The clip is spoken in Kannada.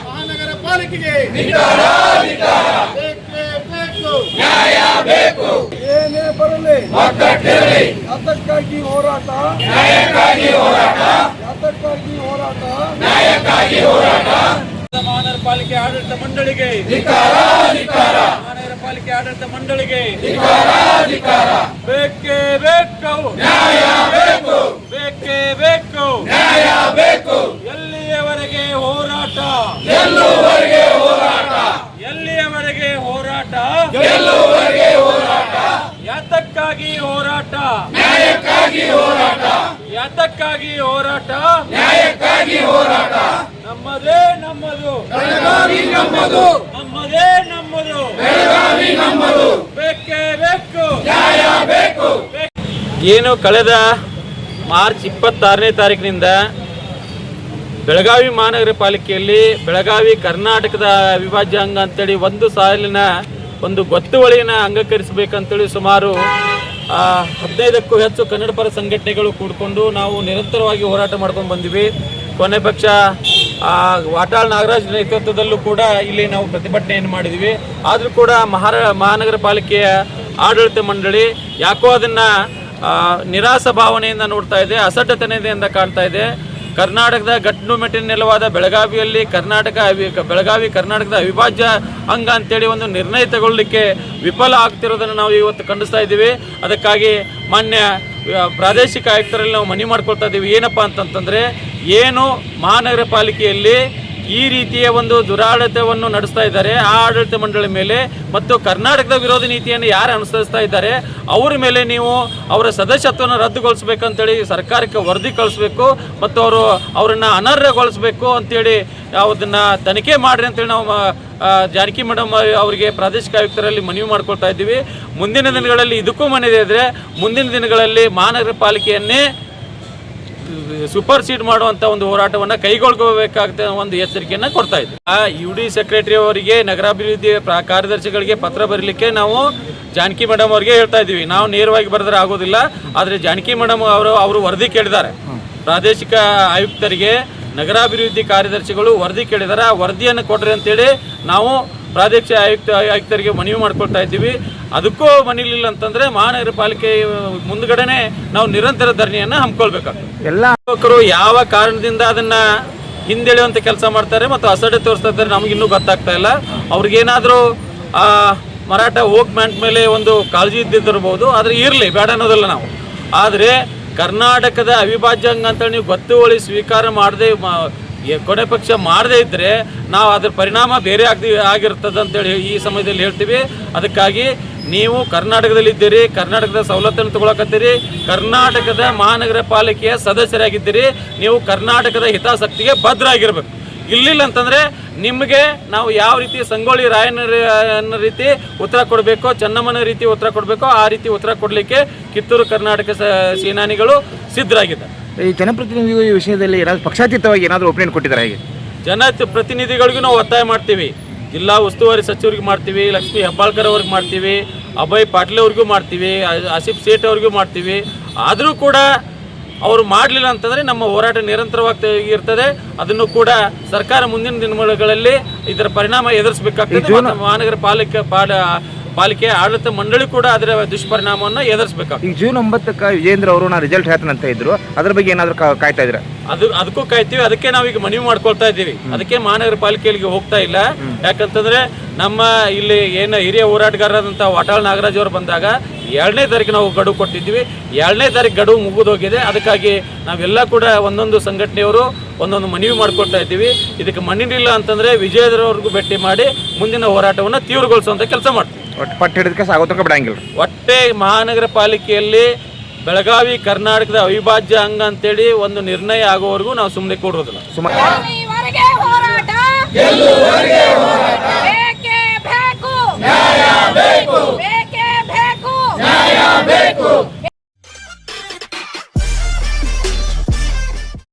ಮಹಾನಗರ ಪಾಲಿಕೆಗೆ ನ್ಯಾಯ ಬೇಕು. ಏನೇ ಬರಲಿ ಅದಕ್ಕಾಗಿ ಹೋರಾಟ, ನ್ಯಾಯಕ್ಕಾಗಿ ಹೋರಾಟ. ಮಹಾನಗರ ಪಾಲಿಕೆ ಆಡಳಿತ ಮಂಡಳಿಗೆ ಮಹಾನಗರ ಪಾಲಿಕೆ ಆಡಳಿತ ಮಂಡಳಿಗೆ ಬೇಕೇ ಬೇಕು, ನ್ಯಾಯ ಬೇಕು, ಬೇಕೇ ಬೇಕು, ನ್ಯಾಯ ಬೇಕು. ಎಲ್ಲಿಯವರೆಗೆ ಹೋರಾಟ, ಗೆಲ್ಲುವರೆಗೆ ಹೋರಾಟ, ಎಲ್ಲಿಯವರೆಗೆ ಹೋರಾಟ, ಗೆಲ್ಲುವರೆಗೆ ಹೋರಾಟ. ಯಾತಕ್ಕಾಗಿ ಹೋರಾಟ, ನ್ಯಾಯಕ್ಕಾಗಿ ಹೋರಾಟ, ಯಾತಕ್ಕಾಗಿ ಹೋರಾಟ, ನ್ಯಾಯಕ್ಕಾಗಿ ಹೋರಾಟ. ನಮ್ಮದೇ ನಮ್ಮದು, ಬೆಳಗಾವಿ ನಮ್ಮದು, ನಮ್ಮದೇ ನಮ್ಮದು, ಬೆಳಗಾವಿ ನಮ್ಮದು. ಬೇಕೇ ಬೇಕು, ನ್ಯಾಯ ಬೇಕು. ಏನು ಕಳೆದ ಮಾರ್ಚ್ 26ನೇ ತಾರೀಕಿನಿಂದ ಬೆಳಗಾವಿ ಮಹಾನಗರ ಪಾಲಿಕೆಯಲ್ಲಿ ಬೆಳಗಾವಿ ಕರ್ನಾಟಕದ ಅವಿಭಾಜ್ಯ ಅಂಗ ಅಂತೇಳಿ ಒಂದು ಸಾಲಿನ ಒಂದು ಗೊತ್ತುವಳಿನ ಅಂಗೀಕರಿಸಬೇಕಂತೇಳಿ ಸುಮಾರು 15ಕ್ಕೂ ಹೆಚ್ಚು ಕನ್ನಡ ಪರ ಸಂಘಟನೆಗಳು ಕೂಡಿಕೊಂಡು ನಾವು ನಿರಂತರವಾಗಿ ಹೋರಾಟ ಮಾಡ್ಕೊಂಡು ಬಂದಿವಿ. ಕೊನೆ ಪಕ್ಷ ವಾಟಾಳ್ ನಾಗರಾಜ್ ನೇತೃತ್ವದಲ್ಲೂ ಕೂಡ ಇಲ್ಲಿ ನಾವು ಪ್ರತಿಭಟನೆಯನ್ನು ಮಾಡಿದ್ವಿ. ಆದರೂ ಕೂಡ ಮಹಾನಗರ ಪಾಲಿಕೆಯ ಆಡಳಿತ ಮಂಡಳಿ ಯಾಕೋ ಅದನ್ನು ನಿರಾಸ ಭಾವನೆಯಿಂದ ನೋಡ್ತಾ ಇದೆ, ಅಸಡ್ಡತನದಿಂದ ಕಾಣ್ತಾ ಇದೆ. ಕರ್ನಾಟಕದ ಗಟ್ಟುಮೆಟ್ಟಿನ ನೆಲವಾದ ಬೆಳಗಾವಿಯಲ್ಲಿ ಬೆಳಗಾವಿ ಕರ್ನಾಟಕದ ಅವಿಭಾಜ್ಯ ಅಂಗ ಅಂತೇಳಿ ಒಂದು ನಿರ್ಣಯ ತಗೊಳ್ಳಿಕ್ಕೆ ವಿಫಲ ಆಗ್ತಿರೋದನ್ನು ನಾವು ಇವತ್ತು ಖಂಡಿಸ್ತಾ ಇದ್ದೀವಿ. ಅದಕ್ಕಾಗಿ ಮಾನ್ಯ ಪ್ರಾದೇಶಿಕ ಆಯುಕ್ತರಲ್ಲಿ ನಾವು ಮನವಿ ಮಾಡ್ಕೊಳ್ತಾ ಇದ್ದೀವಿ. ಏನಪ್ಪ ಅಂತಂತಂದರೆ, ಏನು ಮಹಾನಗರ ಪಾಲಿಕೆಯಲ್ಲಿ ಈ ರೀತಿಯ ಒಂದು ದುರಾಡಳಿತವನ್ನು ನಡೆಸ್ತಾ ಇದ್ದಾರೆ ಆ ಆಡಳಿತ ಮಂಡಳಿ ಮೇಲೆ ಮತ್ತು ಕರ್ನಾಟಕದ ವಿರೋಧ ನೀತಿಯನ್ನು ಯಾರು ಅನುಸರಿಸ್ತಾ ಇದ್ದಾರೆ ಅವರ ಮೇಲೆ ನೀವು ಅವರ ಸದಸ್ಯತ್ವವನ್ನು ರದ್ದುಗೊಳಿಸಬೇಕಂತೇಳಿ ಸರ್ಕಾರಕ್ಕೆ ವರದಿ ಕಳಿಸ್ಬೇಕು ಮತ್ತು ಅವರನ್ನು ಅನರ್ಹಗೊಳಿಸಬೇಕು ಅಂತೇಳಿ ಅದನ್ನು ತನಿಖೆ ಮಾಡಿರಿ ಅಂತೇಳಿ ನಾವು ಜಾನಕಿ ಮೇಡಮ್ ಅವರಿಗೆ ಪ್ರಾದೇಶಿಕ ಆಯುಕ್ತರಲ್ಲಿ ಮನವಿ ಮಾಡ್ಕೊಳ್ತಾ ಇದ್ದೀವಿ. ಮುಂದಿನ ದಿನಗಳಲ್ಲಿ ಇದಕ್ಕೂ ಮನೆಯದೇ ಇದ್ದರೆ ಮುಂದಿನ ದಿನಗಳಲ್ಲಿ ಮಹಾನಗರ ಪಾಲಿಕೆಯನ್ನೇ ಸೂಪರ್ ಸೀಡ್ ಮಾಡುವಂಥ ಒಂದು ಹೋರಾಟವನ್ನು ಕೈಗೊಳ್ಳಬೇಕಾಗ್ತದೆ ಒಂದು ಎಚ್ಚರಿಕೆಯನ್ನು ಕೊಡ್ತಾ ಇದ್ದೀವಿ. UD ಸೆಕ್ರೆಟರಿ ಅವರಿಗೆ, ನಗರಾಭಿವೃದ್ಧಿ ಕಾರ್ಯದರ್ಶಿಗಳಿಗೆ ಪತ್ರ ಬರೀಲಿಕ್ಕೆ ನಾವು ಜಾನಕಿ ಮೇಡಮ್ ಅವರಿಗೆ ಹೇಳ್ತಾ ಇದ್ದೀವಿ. ನಾವು ನೇರವಾಗಿ ಬರೆದ್ರೆ ಆಗೋದಿಲ್ಲ, ಆದರೆ ಜಾನಕಿ ಮೇಡಮ್ ಅವರು ವರದಿ ಕೇಳಿದ್ದಾರೆ. ಪ್ರಾದೇಶಿಕ ಆಯುಕ್ತರಿಗೆ, ನಗರಾಭಿವೃದ್ಧಿ ಕಾರ್ಯದರ್ಶಿಗಳು ವರದಿ ಕೇಳಿದ್ದಾರೆ. ಆ ವರದಿಯನ್ನು ಕೊಡ್ರಿ ಅಂತೇಳಿ ನಾವು ಪ್ರಾದೇಶಿಕ ಆಯುಕ್ತರಿಗೆ ಮನವಿ ಮಾಡ್ಕೊಳ್ತಾ ಇದ್ದೀವಿ. ಅದಕ್ಕೂ ಮನಿಲಿಲ್ಲ ಅಂತಂದರೆ ಮಹಾನಗರ ಪಾಲಿಕೆ ಮುಂದ್ಗಡೆನೆ ನಾವು ನಿರಂತರ ಧರಣಿಯನ್ನು ಹಮ್ಮಿಕೊಳ್ಬೇಕಾಗ್ತದೆ. ಎಲ್ಲ ಯುವಕರು ಯಾವ ಕಾರಣದಿಂದ ಅದನ್ನು ಹಿಂದೆಳೆಯುವಂಥ ಕೆಲಸ ಮಾಡ್ತಾರೆ ಮತ್ತು ಅಸಡ್ಡೆ ತೋರಿಸ್ತಾ ಇದ್ದಾರೆ ನಮಗಿನ್ನೂ ಗೊತ್ತಾಗ್ತಾ ಇಲ್ಲ. ಅವ್ರಿಗೇನಾದರೂ ಮರಾಠ ವೋಕ್ಮೆಂಟ್ ಮೇಲೆ ಒಂದು ಕಾಳಜಿ ಇದ್ದಿದ್ದಿರ್ಬೋದು, ಆದರೆ ಇರಲಿ, ಬೇಡ ಅನ್ನೋದಿಲ್ಲ ನಾವು. ಆದರೆ ಕರ್ನಾಟಕದ ಅವಿಭಾಜ್ಯ ಅಂಗ ಅಂತೇಳಿ ನೀವು ಗೊತ್ತುವಳಿ ಸ್ವೀಕಾರ ಮಾಡದೆ ಕೊನೆ ಪಕ್ಷ ಮಾಡದೇ ಇದ್ದರೆ ನಾವು ಅದರ ಪರಿಣಾಮ ಬೇರೆ ಆಗಿರ್ತದೆ ಅಂತೇಳಿ ಈ ಸಮಯದಲ್ಲಿ ಹೇಳ್ತೀವಿ. ಅದಕ್ಕಾಗಿ ನೀವು ಕರ್ನಾಟಕದಲ್ಲಿದ್ದೀರಿ, ಕರ್ನಾಟಕದ ಸವಲತ್ತನ್ನು ತಗೊಳಕತ್ತೀರಿ, ಕರ್ನಾಟಕದ ಮಹಾನಗರ ಪಾಲಿಕೆಯ ಸದಸ್ಯರಾಗಿದ್ದೀರಿ, ನೀವು ಕರ್ನಾಟಕದ ಹಿತಾಸಕ್ತಿಗೆ ಬದ್ಧರಾಗಿರ್ಬೇಕು. ಇಲ್ಲಿಲ್ಲ ಅಂತಂದರೆ ನಿಮಗೆ ನಾವು ಯಾವ ರೀತಿ ಸಂಗೊಳ್ಳಿ ರಾಯಣ್ಣ ರೀತಿ ಉತ್ತರ ಕೊಡಬೇಕೋ, ಚೆನ್ನಮ್ಮನ ರೀತಿ ಉತ್ತರ ಕೊಡಬೇಕೋ ಆ ರೀತಿ ಉತ್ತರ ಕೊಡಲಿಕ್ಕೆ ಕಿತ್ತೂರು ಕರ್ನಾಟಕ ಸೇನಾನಿಗಳು ಸಿದ್ಧರಾಗಿದ್ದಾರೆ. ಈ ಜನಪ್ರತಿನಿಧಿಗಳು ಈ ವಿಷಯದಲ್ಲಿ ಏನಾದರೂ ಪಕ್ಷಾತೀತವಾಗಿ ಏನಾದರೂ ಒಪಿನಿಯನ್ ಕೊಟ್ಟಿದ್ದಾರೆ? ಹೇಗೆ ಜನಪ್ರತಿನಿಧಿಗಳಿಗೂ ನಾವು ಒತ್ತಾಯ ಮಾಡ್ತೀವಿ. ಜಿಲ್ಲಾ ಉಸ್ತುವಾರಿ ಸಚಿವರಿಗೆ ಮಾಡ್ತೀವಿ, ಲಕ್ಷ್ಮೀ ಹೆಬ್ಬಾಳ್ಕರ್ ಅವ್ರಿಗೆ ಮಾಡ್ತೀವಿ, ಅಭಯ್ ಪಾಟೀಲ್ ಅವ್ರಿಗೂ ಮಾಡ್ತೀವಿ, ಆಸಿಫ್ ಸೇಠ್ ಅವ್ರಿಗೂ ಮಾಡ್ತೀವಿ. ಆದರೂ ಕೂಡ ಅವರು ಮಾಡಲಿಲ್ಲ ಅಂತಂದರೆ ನಮ್ಮ ಹೋರಾಟ ನಿರಂತರವಾಗಿ ಇರ್ತದೆ. ಅದನ್ನು ಕೂಡ ಸರ್ಕಾರ ಮುಂದಿನ ದಿನಗಳಲ್ಲಿ ಇದರ ಪರಿಣಾಮ ಎದುರಿಸಬೇಕಾಗ್ತದೆ. ಮಹಾನಗರ ಪಾಲಿಕೆ ಆಡಳಿತ ಮಂಡಳಿ ಕೂಡ ಅದರ ದುಷ್ಪರಿಣಾಮವನ್ನು ಎದುರಿಸಬೇಕಾಗ್ತದೆ. ಈಗ ಜೂನ್ 9ಕ್ಕೆ ವಿಜೇಂದ್ರ ಅವರು ನಾನು ರಿಸಲ್ಟ್ ಹೇಳ್ತಾನಂತ ಇದ್ರು, ಅದ್ರ ಬಗ್ಗೆ ಏನಾದರೂ ಕಾಯ್ತಾ ಇದ್ರೆ? ಅದಕ್ಕೂ ಕಾಯ್ತೀವಿ. ಅದಕ್ಕೆ ನಾವೀಗ ಮನವಿ ಮಾಡ್ಕೊಳ್ತಾ ಇದ್ದೀವಿ. ಅದಕ್ಕೆ ಮಹಾನಗರ ಪಾಲಿಕೆಗೆ ಹೋಗ್ತಾ ಇಲ್ಲ. ಯಾಕಂತಂದ್ರೆ ನಮ್ಮ ಇಲ್ಲಿ ಏನು ಹಿರಿಯ ಹೋರಾಟಗಾರರಾದಂಥ ವಾಟಾಳ್ ನಾಗರಾಜ್ ಅವರು ಬಂದಾಗ 2ನೇ ತಾರೀಕು ನಾವು ಗಡುವು ಕೊಟ್ಟಿದ್ವಿ. 2ನೇ ತಾರೀಕು ಗಡುವು ಮುಗಿದೋಗಿದೆ. ಅದಕ್ಕಾಗಿ ನಾವೆಲ್ಲ ಕೂಡ ಒಂದೊಂದು ಸಂಘಟನೆಯವರು ಒಂದೊಂದು ಮನವಿ ಮಾಡ್ಕೊಳ್ತಾ ಇದ್ದೀವಿ. ಇದಕ್ಕೆ ಮಣ್ಣಿನಿಲ್ಲ ಅಂತಂದರೆ ವಿಜಯದವರೆಗೂ ಭೇಟಿ ಮಾಡಿ ಮುಂದಿನ ಹೋರಾಟವನ್ನು ತೀವ್ರಗೊಳಿಸುವಂಥ ಕೆಲಸ ಮಾಡ್ತೀವಿ. ಪಟ್ಟು ಹಿಡಿದಕ್ಕೆ ಸಾಗೋತನಕ ಬಿಡಂಗಿಲ್ಲ. ಒಟ್ಟೆ ಮಹಾನಗರ ಪಾಲಿಕೆಯಲ್ಲಿ ಬೆಳಗಾವಿ ಕರ್ನಾಟಕದ ಅವಿಭಾಜ್ಯ ಅಂಗ ಅಂತೇಳಿ ಒಂದು ನಿರ್ಣಯ ಆಗೋವರೆಗೂ ನಾವು ಸುಮ್ಮನೆ ಕೊಡೋದಿಲ್ಲ. ನ್ಯಾಯ ಬೇಕು.